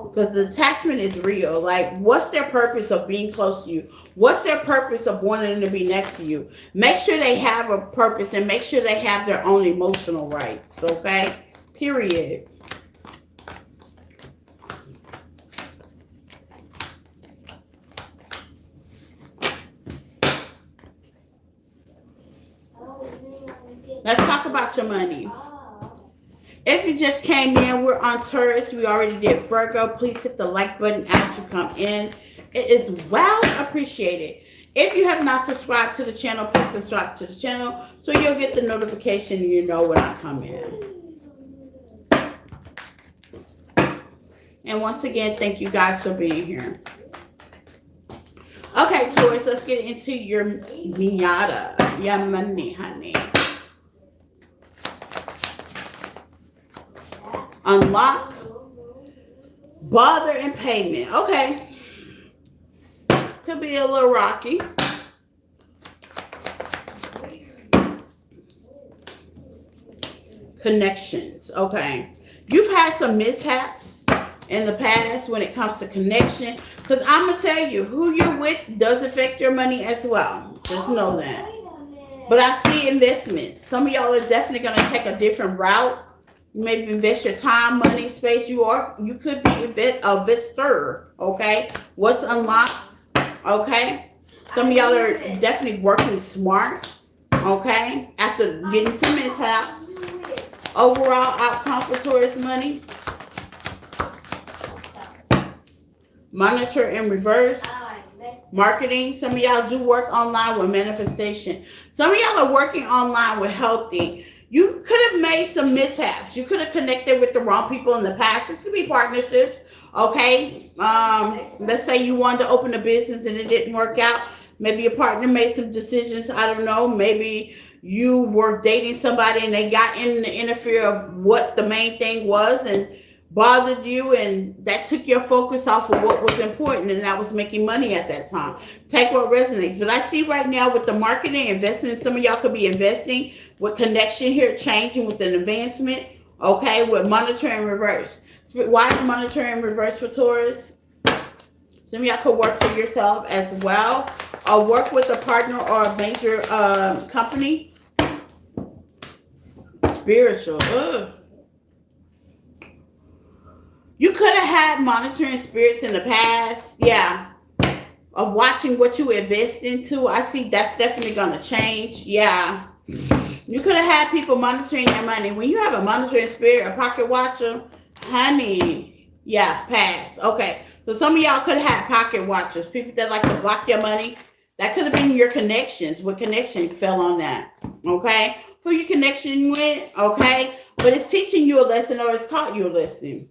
Because the attachment is real. Like, what's their purpose of being close to you? What's their purpose of wanting to be next to you? Make sure they have a purpose and make sure they have their own emotional rights. Okay? Period. Let's talk about your money. If you just came in, we're on Taurus. We already did Virgo. Please hit the like button as you come in. It is well appreciated. If you have not subscribed to the channel, please subscribe to the channel so you'll get the notification and you know when I come in. And once again, thank you guys for being here. Okay, Taurus, let's get into your miata, your money, honey. Unlock, bother, and payment. Okay. Could be a little rocky. Connections. Okay. You've had some mishaps in the past when it comes to connection. Because I'm going to tell you, who you're with does affect your money as well. Just know that. But I see investments. Some of y'all are definitely going to take a different route. Maybe invest your time, money, space. You could be a visitor. Okay. What's unlocked? Okay. Some of y'all are definitely working smart. Okay. After getting some mishaps. Overall outcome for Taurus money. Monitor in reverse. Marketing. Some of y'all do work online with manifestation. Some of y'all are working online with healthy. You could have made some mishaps. You could have connected with the wrong people in the past. This could be partnerships. Okay. Let's say you wanted to open a business and it didn't work out. Maybe your partner made some decisions. I don't know. Maybe you were dating somebody and they got in to interfere of what the main thing was and bothered you, and that took your focus off of what was important, and that was making money at that time. Take what resonates. But I see right now with the marketing, investment, some of y'all could be investing with connection here, changing with an advancement, okay, with monitoring reverse. Why is monitoring reverse for Taurus? Some of y'all could work for yourself as well, or work with a partner or a major company. Spiritual. Ugh. You could have had monitoring spirits in the past, yeah, of watching what you invest into. I see that's definitely going to change, yeah. You could have had people monitoring their money. When you have a monitoring spirit, a pocket watcher, honey, yeah, pass. Okay, so some of y'all could have had pocket watchers, people that like to block your money. That could have been your connections. What connection fell on that, okay? Who you connection with, okay? But it's teaching you a lesson or it's taught you a lesson.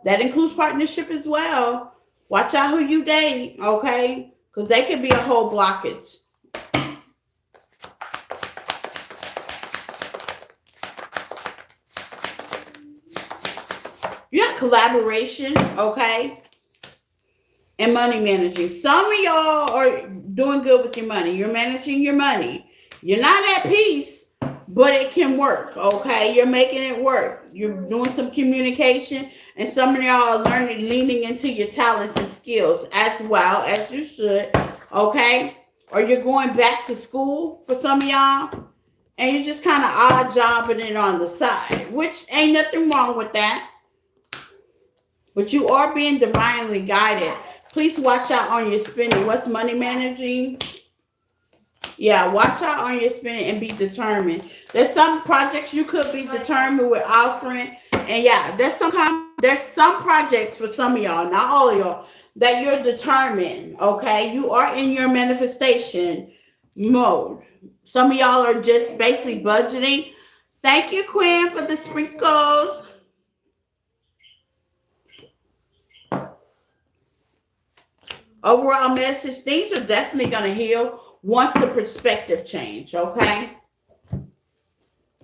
That includes partnership as well. Watch out who you date, okay? Because they could be a whole blockage. You got collaboration, okay? And money managing. Some of y'all are doing good with your money. You're managing your money. You're not at peace, but it can work, okay? You're making it work. You're doing some communication, and some of y'all are leaning into your talents and skills as well as you should, okay? Or you're going back to school for some of y'all, and you're just kind of odd jobbing it on the side, which ain't nothing wrong with that. But you are being divinely guided. Please watch out on your spending. What's money managing? Yeah, watch out on your spending and be determined. There's some projects you could be determined with offering. And yeah, there's some projects for some of y'all, not all of y'all, that you're determined, okay? You are in your manifestation mode. Some of y'all are just basically budgeting. Thank you, Quinn, for the sprinkles. Overall message, things are definitely going to heal once the perspective change, okay?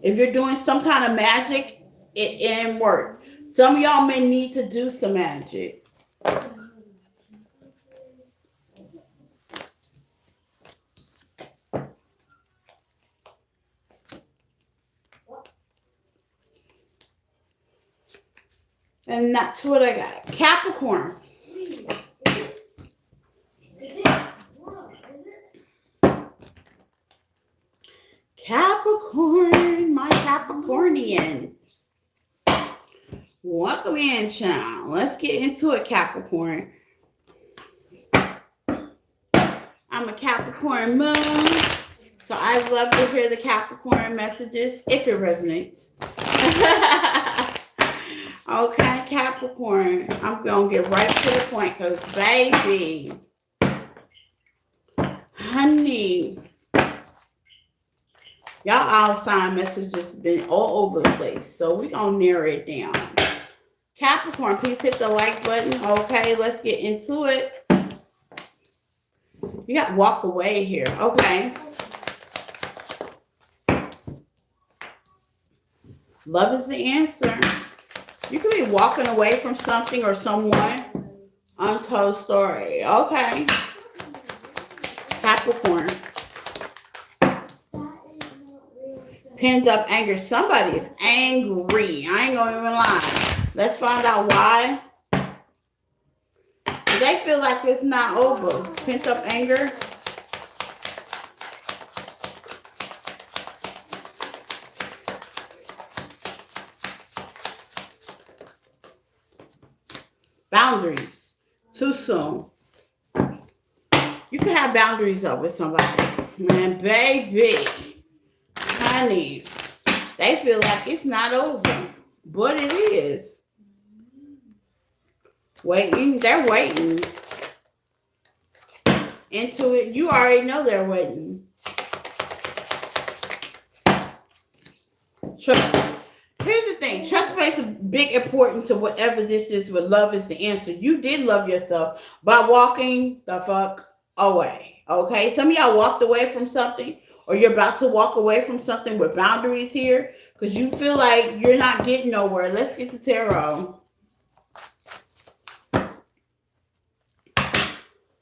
If you're doing some kind of magic, it ain't work. Some of y'all may need to do some magic. And that's what I got. Capricorn. Capricorn, my Capricornians. Welcome in, child. Let's get into it, Capricorn. I'm a Capricorn moon. So I love to hear the Capricorn messages if it resonates. Okay, Capricorn. I'm going to get right to the point because, baby, honey, y'all all sign messages been all over the place. So we're going to narrow it down. Capricorn, please hit the like button. Okay, let's get into it. You got walk away here. Okay. Love is the answer. You could be walking away from something or someone. Untold story. Okay. Capricorn. Pinned up anger. Somebody is angry. I ain't gonna even lie. Let's find out why. They feel like it's not over. Pent up anger. Boundaries. Too soon. You can have boundaries up with somebody. Man, baby. Honey. They feel like it's not over. But it is. Waiting. They're waiting. Into it. You already know they're waiting. Trust. Here's the thing. Trust plays a big importance to whatever this is, but love is the answer. You did love yourself by walking the fuck away. Okay? Some of y'all walked away from something, or you're about to walk away from something with boundaries here because you feel like you're not getting nowhere. Let's get to tarot.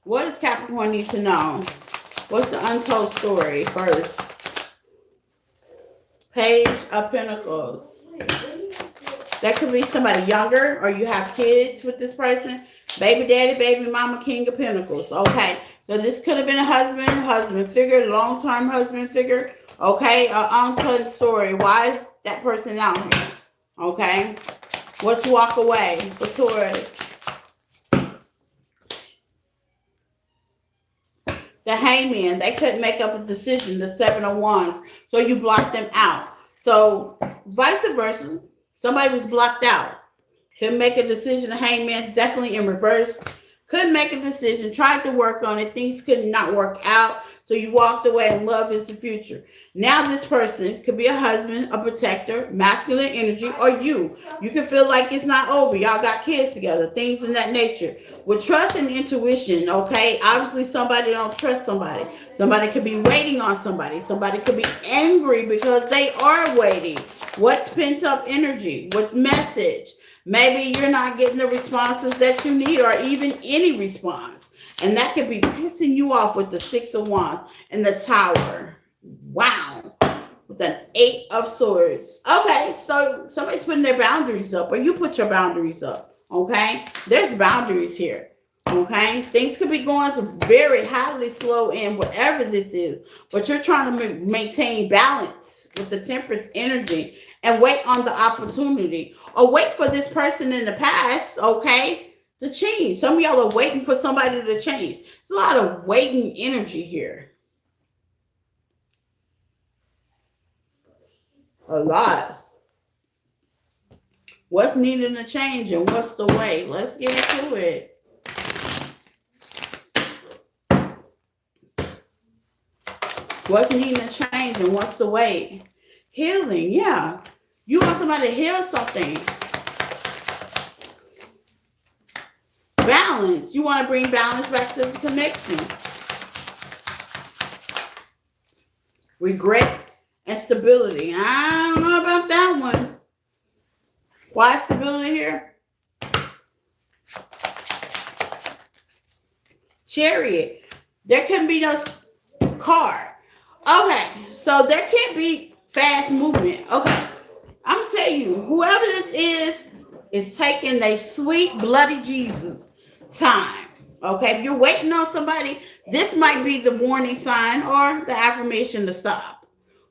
What does Capricorn need to know? What's the untold story first? Page of Pentacles. That could be somebody younger, or you have kids with this person. Baby daddy, baby mama, King of Pentacles. Okay. So this could have been a husband figure, long-term husband figure. Okay. An untold story. Why is that person out here? Okay. Let's walk away for Taurus. The Hangman, they couldn't make up a decision, the Seven of Wands. So you blocked them out. So vice versa, somebody was blocked out. Couldn't make a decision. The Hangman's definitely in reverse. Couldn't make a decision, tried to work on it. Things could not work out. So you walked away and love is the future. Now this person could be a husband, a protector, masculine energy, or you. You can feel like it's not over. Y'all got kids together, things in that nature. With trust and intuition, okay? Obviously somebody don't trust somebody. Somebody could be waiting on somebody. Somebody could be angry because they are waiting. What's pent up energy? What message? Maybe you're not getting the responses that you need or even any response. And that could be pissing you off with the Six of Wands and the Tower. Wow. With an Eight of Swords. Okay, so somebody's putting their boundaries up, or you put your boundaries up. Okay? There's boundaries here. Okay? Things could be going some very highly slow in whatever this is. But you're trying to maintain balance with the Temperance energy and wait on the opportunity. Or wait for this person in the past, okay, to change. Some of y'all are waiting for somebody to change. It's a lot of waiting energy here. A lot. What's needing to change and what's the way? Let's get into it. What's needing to change and what's the way? Healing, yeah. You want somebody to heal something. Balance. You want to bring balance back to the connection. Regret and stability. I don't know about that one. Why stability here? Chariot. There can be no car. Okay, so there can't be fast movement. Okay, I'm telling you, whoever this is taking their sweet bloody Jesus time. Okay, if you're waiting on somebody, this might be the warning sign or the affirmation to stop.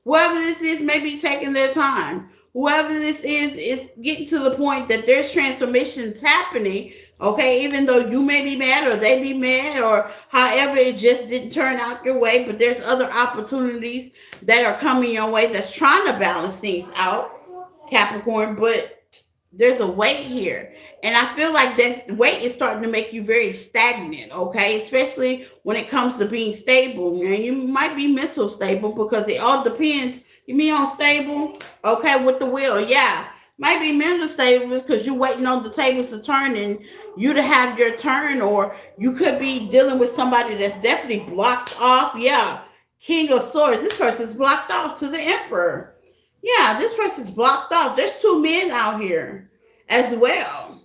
Whoever this is may be taking their time. Whoever this is getting to the point that there's transformations happening Okay, even though you may be mad or they be mad or however it just didn't turn out your way, but there's other opportunities that are coming your way that's trying to balance things out, Capricorn, but there's a weight here. And I feel like this weight is starting to make you very stagnant, okay? Especially when it comes to being stable. And you might be mental stable because it all depends. You mean on stable? Okay, with the will, yeah. Might be mental stable because you're waiting on the tables to turn and you to have your turn, or you could be dealing with somebody that's definitely blocked off. Yeah. King of Swords. This person's blocked off to the Emperor. Yeah, this person's blocked off. There's two men out here as well.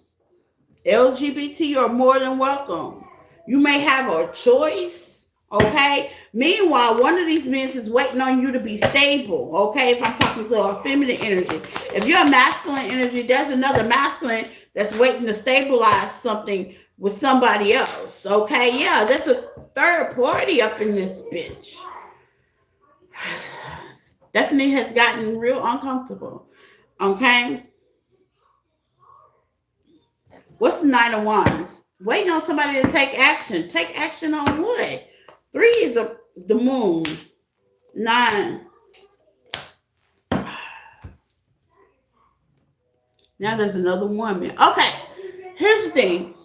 LGBT are more than welcome. You may have a choice, okay? Meanwhile, one of these men is waiting on you to be stable, okay? If I'm talking to a feminine energy. If you're a masculine energy, there's another masculine that's waiting to stabilize something with somebody else, okay? Yeah, there's a third party up in this bitch. Definitely has gotten real uncomfortable, okay? What's the Nine of Wands? Waiting on somebody to take action. Take action on what? Three is the moon. 9. Now there's another woman. Okay, here's the thing.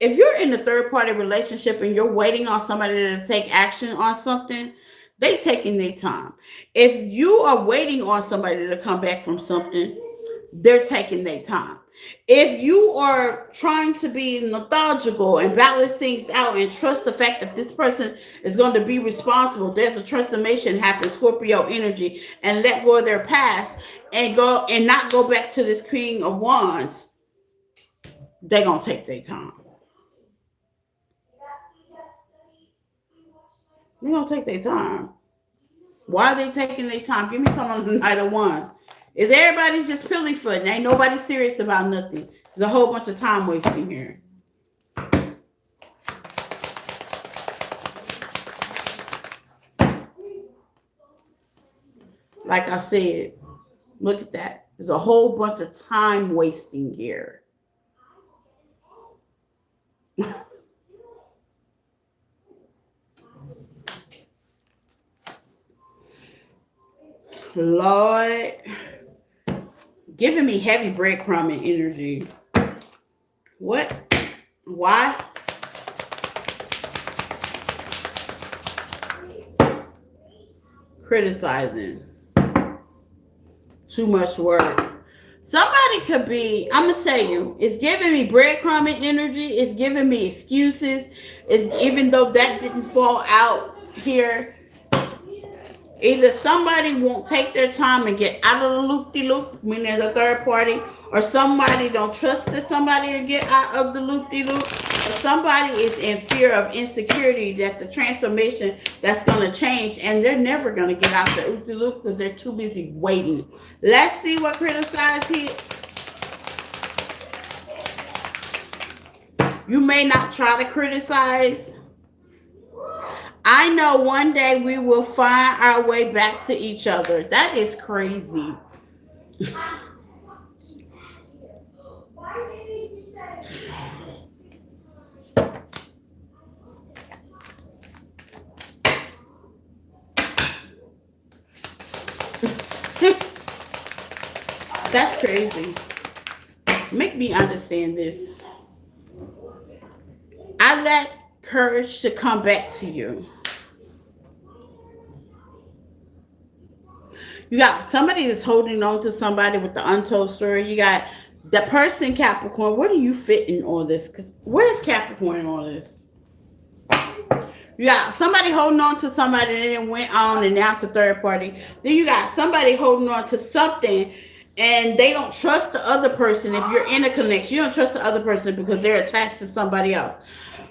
If you're in a third party relationship and you're waiting on somebody to take action on something, they taking their time. If you are waiting on somebody to come back from something, they're taking their time. If you are trying to be methodical and balance things out and trust the fact that this person is going to be responsible, there's a transformation happen, Scorpio energy, and let go of their past and go and not go back to this King of Wands, they're going to take their time. They're going to take their time. Why are they taking their time? Give me some of the Knight of Wands. Is everybody's just pillyfooting? Ain't nobody serious about nothing. There's a whole bunch of time wasting here. Like I said, look at that. There's a whole bunch of time wasting here. Lord, giving me heavy breadcrumbing energy. What? Why? Criticizing. Too much work. Somebody could be, I'm going to tell you, it's giving me breadcrumbing energy. It's giving me excuses. It's, even though that didn't fall out here, either somebody won't take their time and get out of the loop-de-loop, meaning the third party, or somebody don't trust that somebody to get out of the loop-de-loop, or somebody is in fear of insecurity that the transformation that's going to change, and they're never going to get out the loop-de-loop because they're too busy waiting. Let's see what criticized here. You may not try to criticize. I know one day we will find our way back to each other. That is crazy. That's crazy. Make me understand this. I lack courage to come back to you. You got somebody that's holding on to somebody with the untold story. You got the person, Capricorn. Where do you fit in all this? Because where's Capricorn in all this? You got somebody holding on to somebody and then went on and now it's a third party. Then you got somebody holding on to something and they don't trust the other person. If you're in a connection, you don't trust the other person because they're attached to somebody else.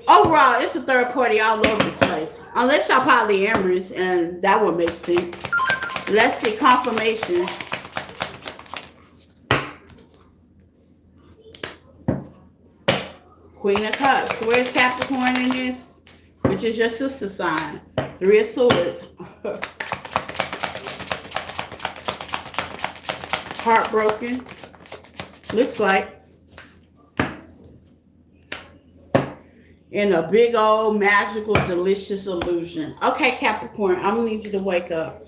Overall, it's a third party all over this place. Unless y'all polyamorous, and that would make sense. Let's see confirmation. Queen of Cups. Where's Capricorn in this? Which is your sister sign. 3 of Swords. Heartbroken. Looks like. in a big old magical, delicious illusion. Okay, Capricorn, I'm gonna need you to wake up.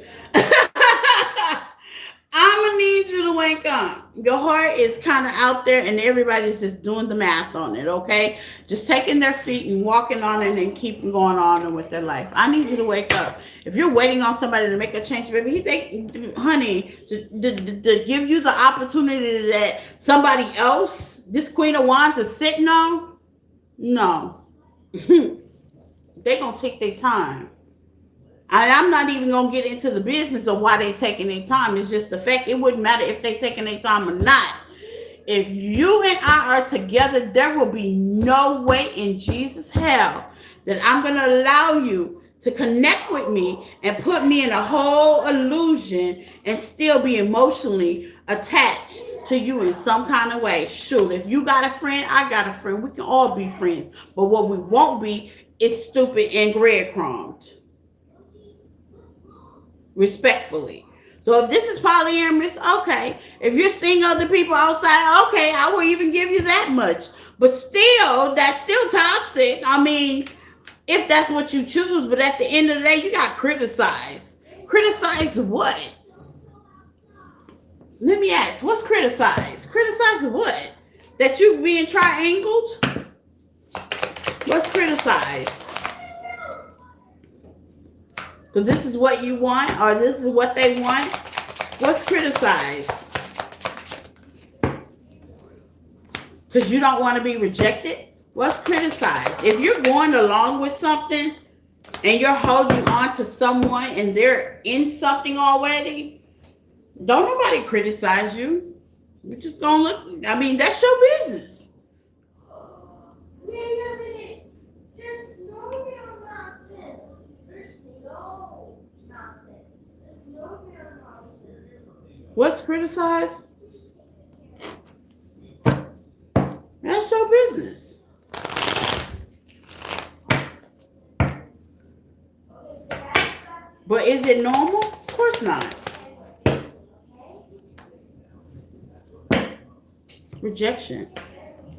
I'm gonna need you to wake up. Your heart is kind of out there, and everybody's just doing the math on it. Okay, just taking their feet and walking on it and keeping going on with their life. I need you to wake up. If you're waiting on somebody to make a change, baby, he think, honey, to give you the opportunity that somebody else, this Queen of Wands, is sitting on. No, they gonna take their time. I'm not even gonna get into the business of why they taking their time. It's just the fact it wouldn't matter if they taking their time or not. If you and I are together, there will be no way in Jesus' hell that I'm gonna allow you to connect with me and put me in a whole illusion and still be emotionally attached to you in some kind of way. Shoot, if you got a friend, I got a friend. We can all be friends. But what we won't be is stupid and breadcrumbed. Respectfully. So if this is polyamorous, okay. If you're seeing other people outside, okay, I will even give you that much. But still, that's still toxic. I mean, if that's what you choose, but at the end of the day, you got criticized. Criticize what? Let me ask, what's criticized? Criticize what? That you being triangled? What's criticized? Because this is what you want, or this is what they want. What's criticized? Because you don't want to be rejected. What's criticized? If you're going along with something and you're holding on to someone and they're in something already, don't nobody criticize you. You're just gonna look. I mean, that's your business. What's criticized? That's your business. But is it normal? Of course not. Rejection.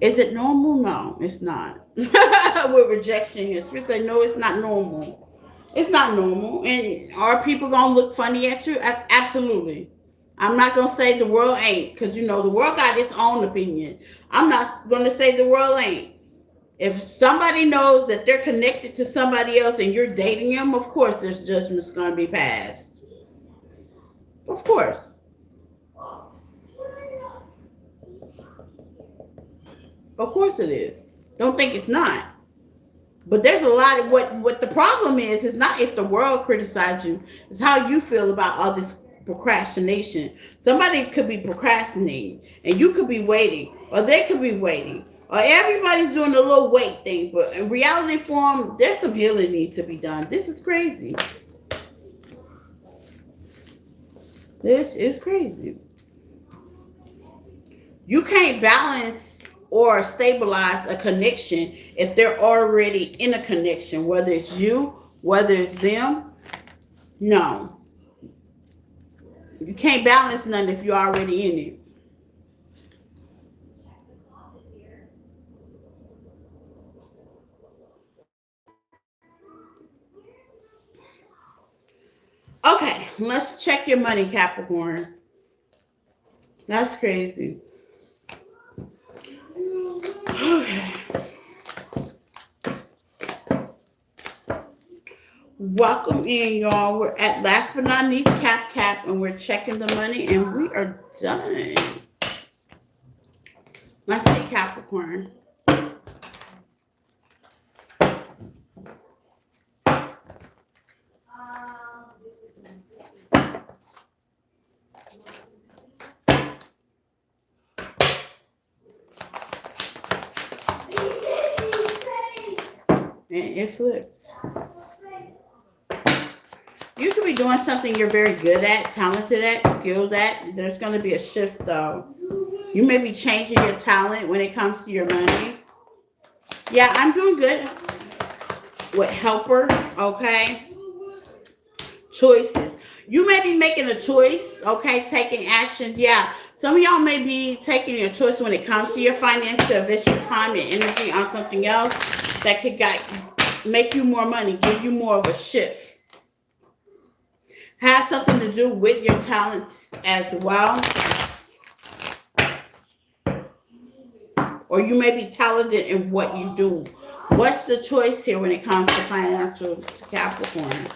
Is it normal? No, it's not. With rejection here, Spirit say no, it's not normal. It's not normal. And are people gonna look funny at you? Absolutely. I'm not gonna say the world ain't, because you know the world got its own opinion. I'm not gonna say the world ain't. If somebody knows that they're connected to somebody else and you're dating them, of course there's judgment's gonna be passed. Of course. Of course it is. Don't think it's not. But there's a lot of what the problem is not if the world criticizes you, it's how you feel about all this procrastination. Somebody could be procrastinating and you could be waiting, or they could be waiting, or everybody's doing a little wait thing. But in reality form, there's some healing need to be done. This is crazy. This is crazy. You can't balance or stabilize a connection if they're already in a connection, whether it's you, whether it's them. No. You can't balance nothing if you're already in it. Okay, let's check your money, Capricorn. That's crazy. Okay. Welcome in, y'all. We're at last but not least, Cap, and we're checking the money, and we are done. Let's see, Capricorn. And it flips. You could be doing something you're very good at, talented at, skilled at. There's going to be a shift, though. You may be changing your talent when it comes to your money. Yeah, I'm doing good with helper, okay? Choices. You may be making a choice, okay? Taking action. Yeah, some of y'all may be taking a choice when it comes to your finances to invest your time and energy on something else. that could make you more money, give you more of a shift. Has something to do with your talents as well. Or you may be talented in what you do. What's the choice here when it comes to financial to Capricorn?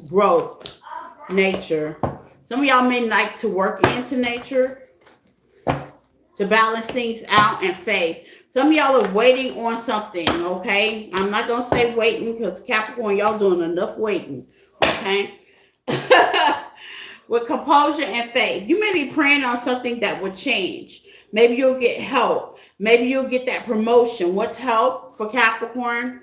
Growth, nature. Some of y'all may like to work into nature to balance things out, and faith. Some of y'all are waiting on something, okay? I'm not going to say waiting because Capricorn, y'all doing enough waiting, okay? With composure and faith. You may be praying on something that will change. Maybe you'll get help. Maybe you'll get that promotion. What's help for Capricorn?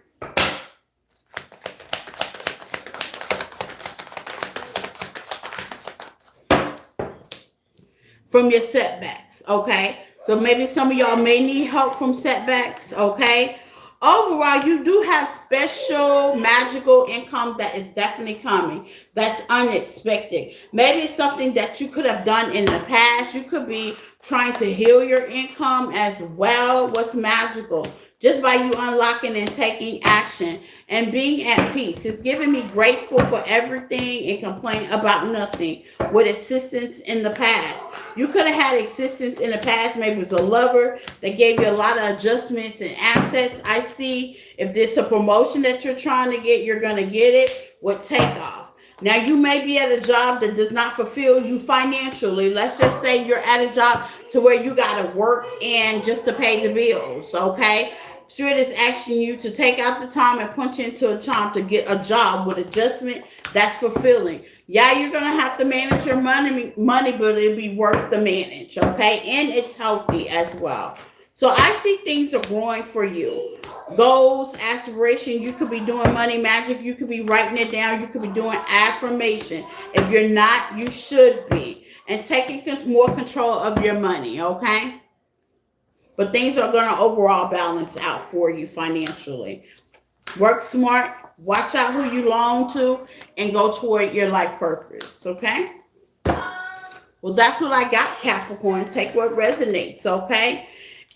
From your setbacks, okay? So maybe some of y'all may need help from setbacks, okay? Overall, you do have special magical income that is definitely coming. That's unexpected. Maybe it's something that you could have done in the past. You could be trying to heal your income as well. What's magical? Just by you unlocking and taking action and being at peace. It's giving me grateful for everything and complain about nothing with assistance in the past. You could have had assistance in the past. Maybe it was a lover that gave you a lot of adjustments and assets. I see if there's a promotion that you're trying to get, you're going to get it with takeoff. Now, you may be at a job that does not fulfill you financially. Let's just say you're at a job to where you got to work and just to pay the bills, okay? Spirit is asking you to take out the time and punch into a charm to get a job with adjustment that's fulfilling. Yeah, you're going to have to manage your money, but it'll be worth the manage, okay? And it's healthy as well. So I see things are growing for you. Goals, aspiration, you could be doing money magic. You could be writing it down. You could be doing affirmation. If you're not, you should be. And taking more control of your money, okay? But things are going to overall balance out for you financially. Work smart. Watch out who you loan to and go toward your life purpose, okay? Well, that's what I got, Capricorn. Take what resonates, okay?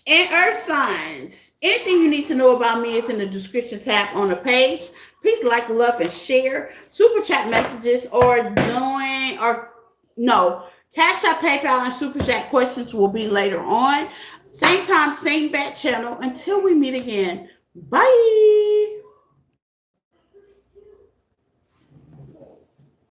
And Earth signs. Anything you need to know about me is in the description tab on the page. Please like, love, and share. Super chat messages Cash App, PayPal, and Super Chat questions will be later on. Same time, same bat channel. Until we meet again. Bye.